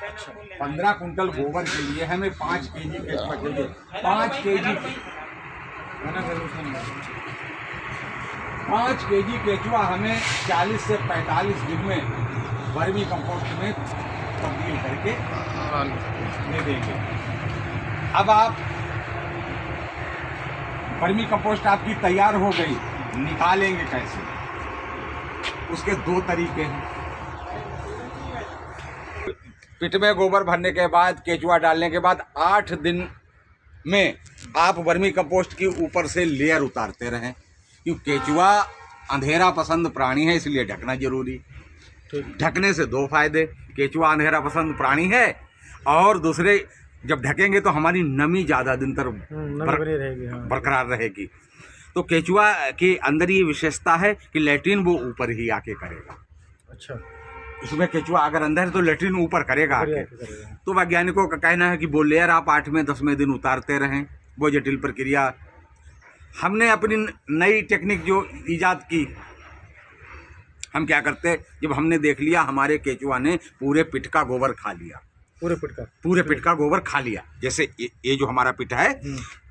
15 quintal गोबर के लिए हमें 5 केजी केचुआ चाहिए। 5 केजी केचुआ हमें 40 से 45 दिन में वर्मी कंपोस्ट में तब्दील करके दे देंगे। अब आप वर्मी कंपोस्ट आपकी तैयार हो गई, निकालेंगे कैसे? उसके 2 तरीके हैं। पिट में गोबर भरने के बाद, केचुआ डालने के बाद 8 दिन में आप वर्मी कंपोस्ट की ऊपर से लेयर उतारते रहें, क्योंकि केचुआ अंधेरा पसंद प्राणी है, इसलिए ढकना जरूरी। ढकने से 2 फायदे, केचुआ अंधेरा पसंद प्राणी है और दूसरे जब ढकेंगे तो हमारी नमी ज़्यादा दिन तक बरकरार रहेगी। तो केचुआ के अंदर ये विशेषता है कि लैट्रिन वो ऊपर ही आके करेगा। अच्छा, इसमें केचुआ अगर अंदर है तो लैट्रिन ऊपर करेगा आके। तो वैज्ञानिकों का कहना है कि वो लेयर आप 8वें 10वें दिन उतारते रहें, वो जटिल प्रक्रिया। हमने अपनी नई टेक्निक जो ईजाद की, हम क्या करते, जब हमने देख लिया हमारे केचुआ ने पूरे पिट का गोबर खा लिया, पूरे पिट का गोबर खा लिया, जैसे ये जो हमारा पिट है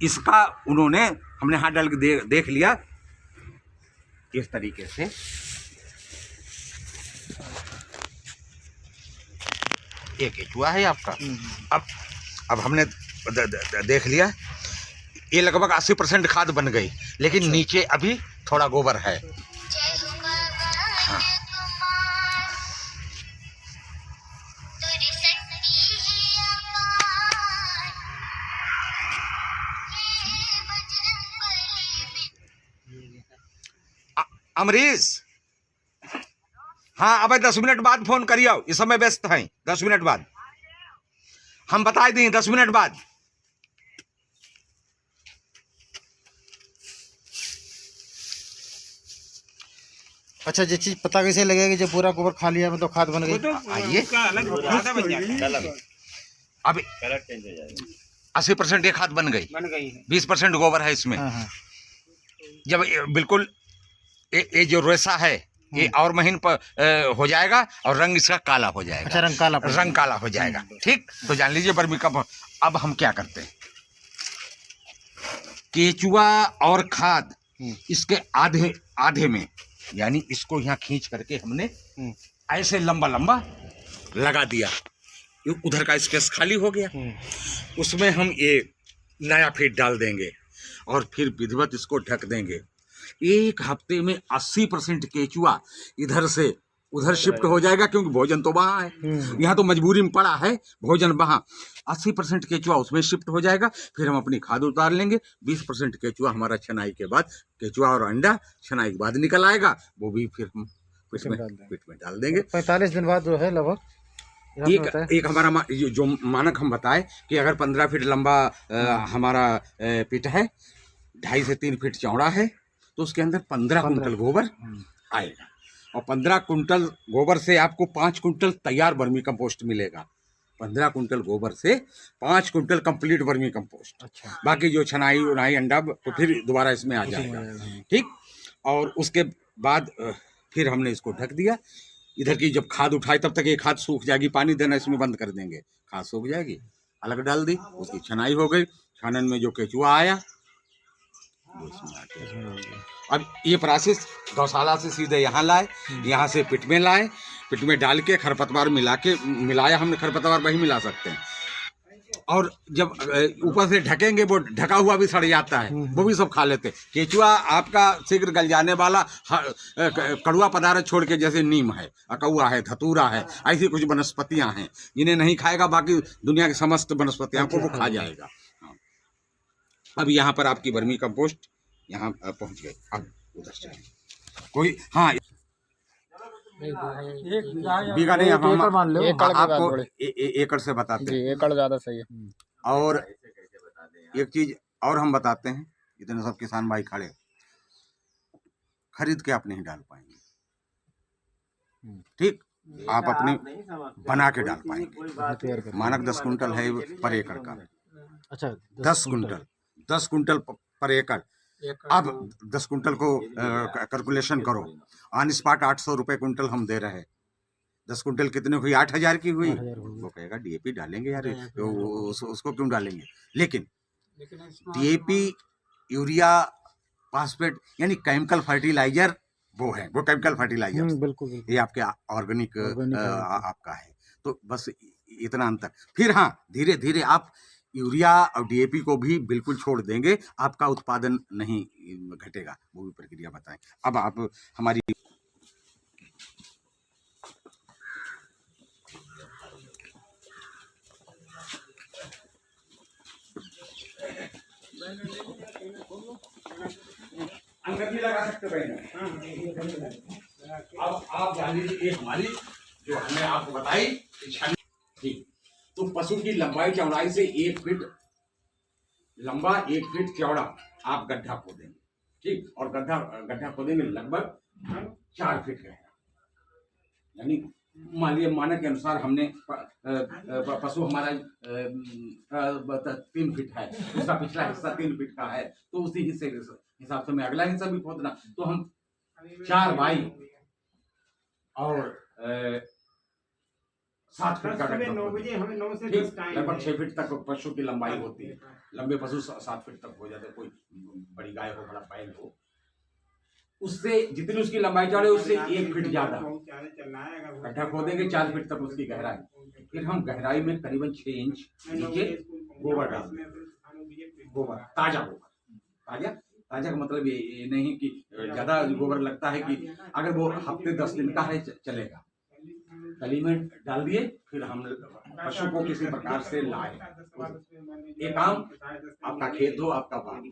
इसका हमने हाथ डाल के देख लिया इस तरीके से। ये केचुआ है आपका। अब हमने देख लिया ये लगभग 80% खाद बन गई, लेकिन नीचे अभी थोड़ा गोबर है। हाँ। अमरीश, हाँ अब 10 मिनट बाद फोन करियो, इस समय व्यस्त हैं। 10 मिनट बाद हम बता दें, 10 मिनट बाद। अच्छा, ये चीज पता कैसे लगेगी जब पूरा गोबर खा लिया में तो खाद बन गई? आइए, अब 80% ये खाद बन गई, 20% गोबर है इसमें। जब बिल्कुल ये जो रेसा है ये और महीन पर हो जाएगा और रंग इसका काला हो जाएगा। अच्छा, रंग काला हो जाएगा। ठीक, तो जान लीजिए वर्मी कंपोस्ट। अब हम क्या करते हैं, केचुआ और खाद इसके आधे में, यानी इसको यहाँ खींच करके हमने ऐसे लंबा लंबा लगा दिया, उधर का स्पेस खाली हो गया, उसमें हम ये नया फीड डाल देंगे और फिर विधिवत इसको ढक देंगे। 1 हफ्ते में 80% केचुआ इधर से उधर शिफ्ट हो जाएगा, क्योंकि भोजन तो वहाँ है, यहाँ तो मजबूरी में पड़ा है, भोजन वहाँ। 80% केचुआ उसमें शिफ्ट हो जाएगा, फिर हम अपनी खाद उतार लेंगे। 20% केचुआ हमारा छनाई के बाद, केचुआ और अंडा छनाई के बाद निकल आएगा, वो भी फिर हम पिट में डाल देंगे। 45 दिन बाद जो है लगभग एक हमारा जो मानक हम बताए कि अगर 15 फीट लंबा हमारा पिट है, 2.5 से 3 फीट चौड़ा है, तो उसके अंदर 15 कुंटल गोबर आएगा। और 15 कुंटल गोबर से आपको 5 कुंटल तैयार वर्मी कंपोस्ट मिलेगा। 15 कुंटल गोबर से 5 कुंटल कंप्लीट वर्मी कंपोस्ट। अच्छा। बाकी जो छनाई उनाई अंडा तो फिर दोबारा इसमें आ जाएगा। ठीक, और उसके बाद फिर हमने इसको ढक दिया। इधर की जब खाद उठाई तब तक ये खाद सूख जाएगी, पानी देना इसमें बंद कर देंगे, खाद सूख जाएगी, अलग डाल दी, उसकी छनाई हो गई। छानन में जो केचुआ आया अब ये प्रोसेस गौशाला से सीधे यहाँ लाए, यहाँ से पिट में लाए, पिट में डाल के खरपतवार मिलाया हमने, खरपतवार वही मिला सकते हैं। और जब ऊपर से ढकेंगे वो ढका हुआ भी सड़ जाता है, वो भी सब खा लेते। केचुआ आपका शीघ्र गल जाने वाला कड़ुआ पदार्थ छोड़ के, जैसे नीम है, अकौआ है, धतूरा है, ऐसी कुछ वनस्पतियां हैं जिन्हें नहीं खाएगा, बाकी दुनिया की समस्त वनस्पतियों को वो खा जाएगा। अब यहाँ पर आपकी वर्मी कंपोस्ट यहाँ पहुँच गई। अब उधर चले कोई, हाँ बीघा नहीं, हम आपको एकड़ से बताते हैं। एकड़ ज्यादा सही है। और एक चीज और हम बताते हैं, इतने सब किसान भाई खड़े, खरीद के आप नहीं डाल पाएंगे। ठीक, आप अपने बना के डाल पाएंगे। मानक 10 कुंटल है पर एकड़ का। अच्छा, 10 कुंटल पर एकड़। अब 10 कुंटल को कैलकुलेशन करो, ऑन स्पॉट 800 रुपये कुंटल हम दे रहे हैं 10 कुंटल कितने हुई? 8,000 की हुई। 8,000 हुई। वो कहेगा डीएपी डालेंगे यार, तो उसको क्यों डालेंगे? लेकिन डीएपी, यूरिया, फास्फेट यानी केमिकल फर्टिलाइजर वो है, वो केमिकल फर्टिलाइजर, बिल्कुल बिल्कुल। ये आपके ऑर्गेनिक Organic है, बिल्कुल। आपका है। तो बस इतना अंतर। फिर हाँ, धीरे धीरे आप यूरिया और डीएपी को भी बिल्कुल छोड़ देंगे, आपका उत्पादन नहीं घटेगा। वो भी प्रक्रिया बताएं। अब आप हमारी अंदर भी लगा सकते हैं। अब आप जान लीजिए, ये हमारी जो हमने आपको बताई ठीक। तो पशु की लंबाई चौड़ाई से 1 फीट लंबा, 1 फीट चौड़ा आप गड्ढा खोदेंगे, ठीक। और गड्ढा खोदेंगे लगभग 4 फीट गहरा, यानी मान लिया मानक के अनुसार हमने पशु हमारा 3 फीट है, उसका पिछला हिस्सा 3 फीट का है, तो उसी हिस्से के हिसाब से मैं अगला हिस्सा भी खोदना। तो हम 4 बाई और 7 फीट का गड्ढा, लगभग 6 फीट तक पशु की लंबाई होती है। लंबे पशु 7 फीट तक हो जाते हैं, कोई बड़ी गाय हो, बड़ा बैल हो, उससे जितनी उसकी लंबाई चौड़े उससे 1 फीट ज्यादा गड्ढा खोदेंगे, 4 फीट तक उसकी गहराई। फिर हम गहराई में करीबन 6 इंच नीचे गोबर डालते हैं। गोबर, ताजा गोबर, ताजा का मतलब ये नहीं कि ज्यादा गोबर लगता है, कि अगर वो हफ्ते 10 दिन का है चलेगा, कली में डाल दिए। फिर हम पशु को किसी प्रकार से लाए। एक काम, आपका खेत हो, आपका बाग,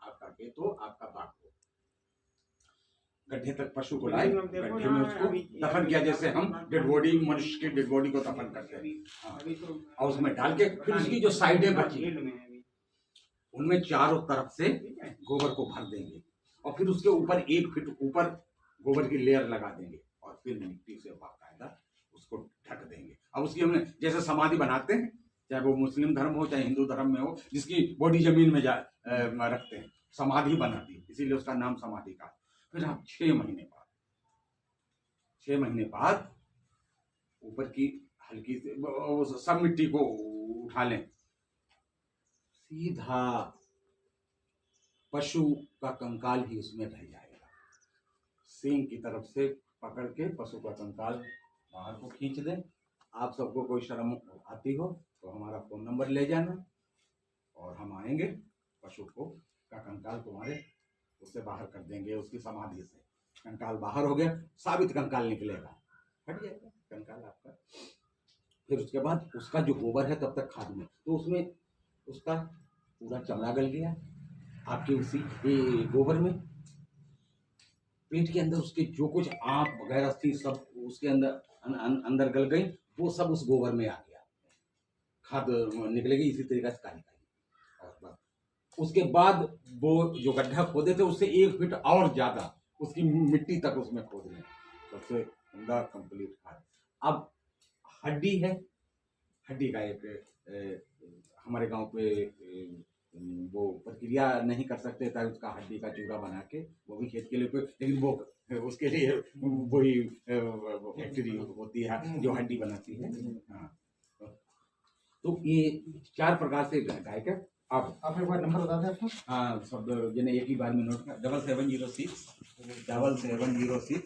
आपका खेत हो, आपका बाग हो, गड्ढे तक पशु को लाए, गड्ढे में उसको दफन किया, जैसे हम डेड बॉडी, मनुष्य की डेड बॉडी को दफन करते हैं। हाँ। और उसमें डाल के फिर उसकी जो साइडें बची उनमें चारों तरफ से गोबर को भर देंगे, और फिर उसके ऊपर 1 फीट ऊपर गोबर की लेयर लगा देंगे, और फिर मिट्टी से बाकायदा उसको ढक देंगे। अब उसकी हमने जैसे समाधि बनाते हैं, चाहे वो मुस्लिम धर्म हो चाहे हिंदू धर्म में हो, जिसकी बॉडी जमीन में रखते हैं, समाधि बनाती है, इसीलिए उसका नाम समाधि का। फिर आप 6 महीने बाद ऊपर की हल्की से सब मिट्टी को उठा लें, सीधा पशु का कंकाल ही उसमें रह जाएगा। सींग की तरफ से पकड़ के पशु का कंकाल बाहर को खींच दें। आप सबको कोई शर्म आती हो तो हमारा फोन नंबर ले जाना, और हम आएंगे, पशु को का कंकाल तुम्हारे उससे बाहर कर देंगे, उसकी समाधि से। कंकाल बाहर हो गया, साबित कंकाल निकलेगा, हट जाएगा कंकाल आपका। फिर उसके बाद उसका जो गोबर है तब तक खाद में, तो उसमें उसका पूरा चमड़ा गल गया आपके उसी गोबर में। पेट के अंदर उसके जो कुछ आंत वगैरह थी सब उसके अंदर गल गई, वो सब उस गोबर में आ गया, खाद निकलेगी इसी तरीके से काली। और उसके बाद वो जो गड्ढा खोदे थे उससे 1 फीट और ज्यादा उसकी मिट्टी तक उसमें खोद लें, सबसे उम्दा कंप्लीट खाद। अब हड्डी है, हड्डी का एक हमारे गांव पे वो प्रक्रिया नहीं कर सकते था, उसका हड्डी का चूरा बना के, वो भी खेत के लिए, लेकिन वो उसके लिए वही फैक्ट्री होती है जो हड्डी बनाती है। हाँ, तो ये 4 प्रकार से गाय का। अब आप एक बार नंबर बता दें आपको। हाँ, सब जने एक ही बार में नोट कर, 7706